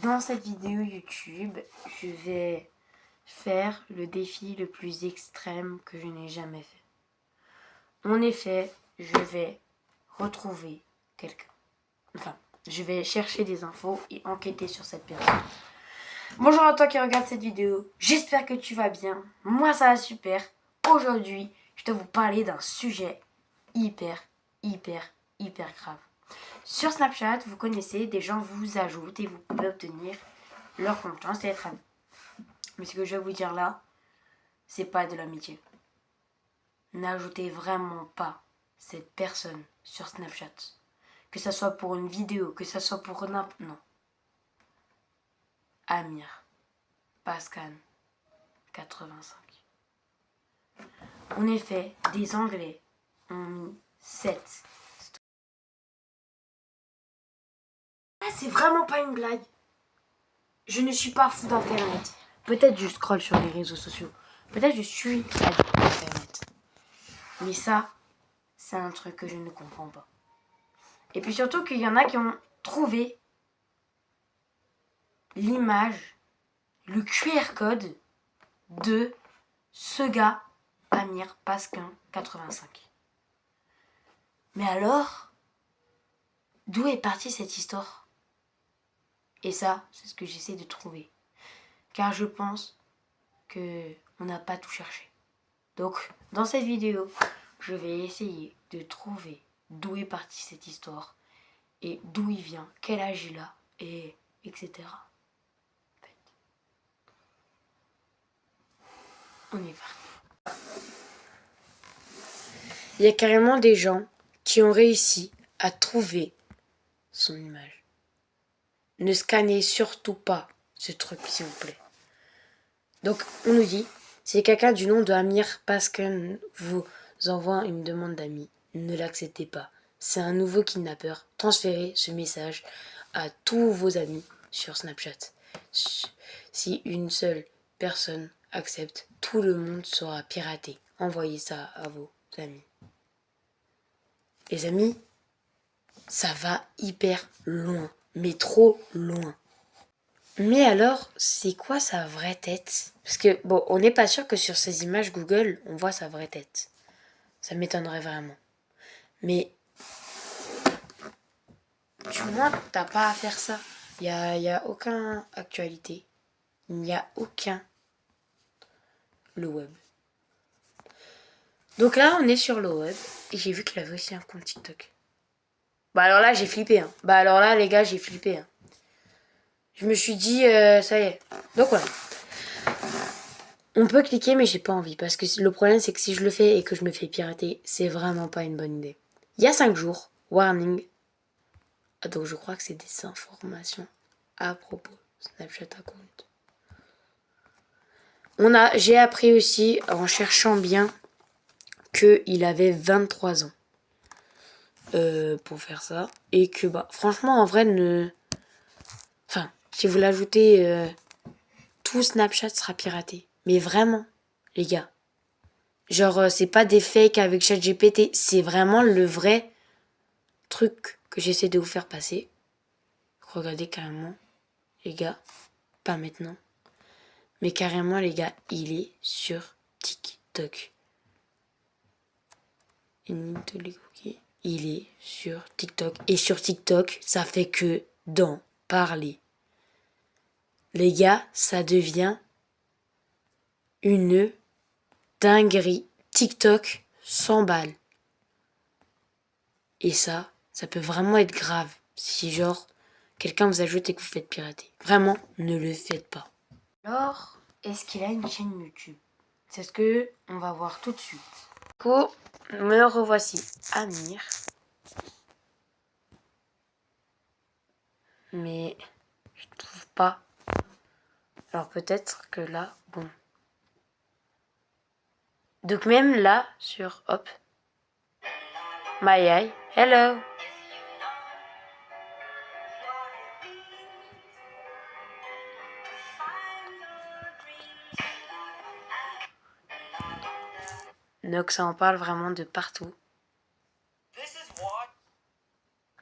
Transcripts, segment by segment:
Dans cette vidéo YouTube, je vais faire le défi le plus extrême que je n'ai jamais fait. En effet, je vais retrouver quelqu'un. Enfin, je vais chercher des infos et enquêter sur cette personne. Bonjour à toi qui regarde cette vidéo, j'espère que tu vas bien. Moi ça va super. Aujourd'hui, je vais vous parler d'un sujet hyper grave. Sur Snapchat, vous connaissez, des gens vous ajoutent et vous pouvez obtenir leur confiance et être amis. Mais ce que je vais vous dire là, c'est pas de l'amitié. N'ajoutez vraiment pas cette personne sur Snapchat. Que ça soit pour une vidéo, que ça soit pour non. Amir Pascan 85. En effet, des Anglais ont mis 7. Ah, c'est vraiment pas une blague. Je ne suis pas fou d'internet. Peut-être je scrolle sur les réseaux sociaux. Peut-être je suis addict d'internet. Mais ça, c'est un truc que je ne comprends pas. Et puis surtout qu'il y en a qui ont trouvé l'image, le QR code de ce gars, Amir Pascan 85. Mais alors, d'où est partie cette histoire? Et ça, c'est ce que j'essaie de trouver. Car je pense qu'on n'a pas tout cherché. Donc, dans cette vidéo, je vais essayer de trouver d'où est partie cette histoire et d'où il vient, quel âge il a, et etc. On y va. Il y a carrément des gens qui ont réussi à trouver son image. Ne scannez surtout pas ce truc, s'il vous plaît. Donc, on nous dit, si quelqu'un du nom de Amir Pascan vous envoie une demande d'amis, ne l'acceptez pas. C'est un nouveau kidnappeur. Transférez ce message à tous vos amis sur Snapchat. Si une seule personne accepte, tout le monde sera piraté. Envoyez ça à vos amis. Les amis, ça va hyper loin, mais trop loin. Mais alors, c'est quoi sa vraie tête? Parce que, bon, on n'est pas sûr que sur ces images Google, on voit sa vraie tête. Ça m'étonnerait vraiment. Mais, du moins, t'as pas à faire ça. Il y a aucun actualité. Il n'y a aucun le web. Donc là, on est sur le web. Et j'ai vu qu'il avait aussi un compte TikTok. Bah alors là, j'ai flippé. Hein. Bah alors là, les gars, j'ai flippé. Hein. Je me suis dit, ça y est. Donc voilà. On peut cliquer, mais j'ai pas envie. Parce que le problème, c'est que si je le fais et que je me fais pirater, c'est vraiment pas une bonne idée. Il y a 5 jours, warning. Donc je crois que c'est des informations à propos. Snapchat account. J'ai appris aussi, en cherchant bien, qu'il avait 23 ans. Pour faire ça. Et que, bah, franchement, en vrai, Enfin, si vous l'ajoutez, tout Snapchat sera piraté. Mais vraiment, les gars. Genre, c'est pas des fakes avec ChatGPT. C'est vraiment le vrai truc que j'essaie de vous faire passer. Regardez carrément, les gars. Pas maintenant. Mais carrément, les gars, il est sur TikTok. Il est sur TikTok. Et sur TikTok, ça fait que d'en parler. Les gars, ça devient une dinguerie. TikTok 100 balles. Et ça peut vraiment être grave. Si genre, quelqu'un vous ajoute et que vous faites pirater. Vraiment, ne le faites pas. Alors, est-ce qu'il a une chaîne YouTube? C'est ce que on va voir tout de suite. Me revoici. Amir. Mais je trouve pas. Alors peut-être que là, bon. Donc même là, sur hop. My eye. Hello. Donc ça en parle vraiment de partout.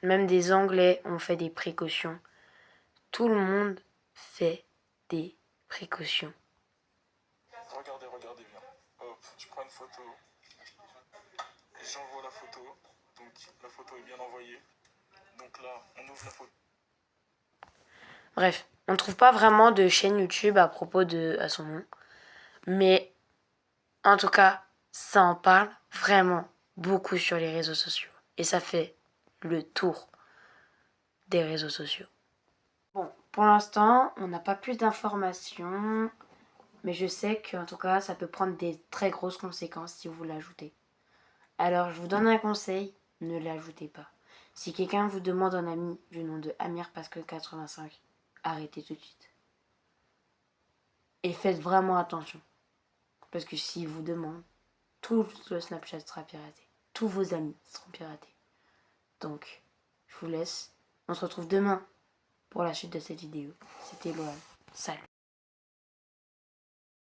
Même des Anglais ont fait des précautions. tout le monde fait des précautions. Regardez bien. Hop, je prends une photo. J'envoie la photo. Donc la photo est bien envoyée. Donc là, on ouvre la photo. Bref, on ne trouve pas vraiment de chaîne YouTube à propos à son nom. Mais en tout cas, ça en parle vraiment beaucoup sur les réseaux sociaux. Et ça fait le tour des réseaux sociaux. Bon, pour l'instant, on n'a pas plus d'informations. Mais je sais qu'en tout cas, ça peut prendre des très grosses conséquences si vous l'ajoutez. Alors, je vous donne un conseil, ne l'ajoutez pas. Si quelqu'un vous demande un ami du nom de Amir Pascal 85, arrêtez tout de suite. Et faites vraiment attention. Parce que s'il vous demande, tout le Snapchat sera piraté. Tous vos amis seront piratés. Donc, je vous laisse. On se retrouve demain pour la suite de cette vidéo. C'était Loan. Salut.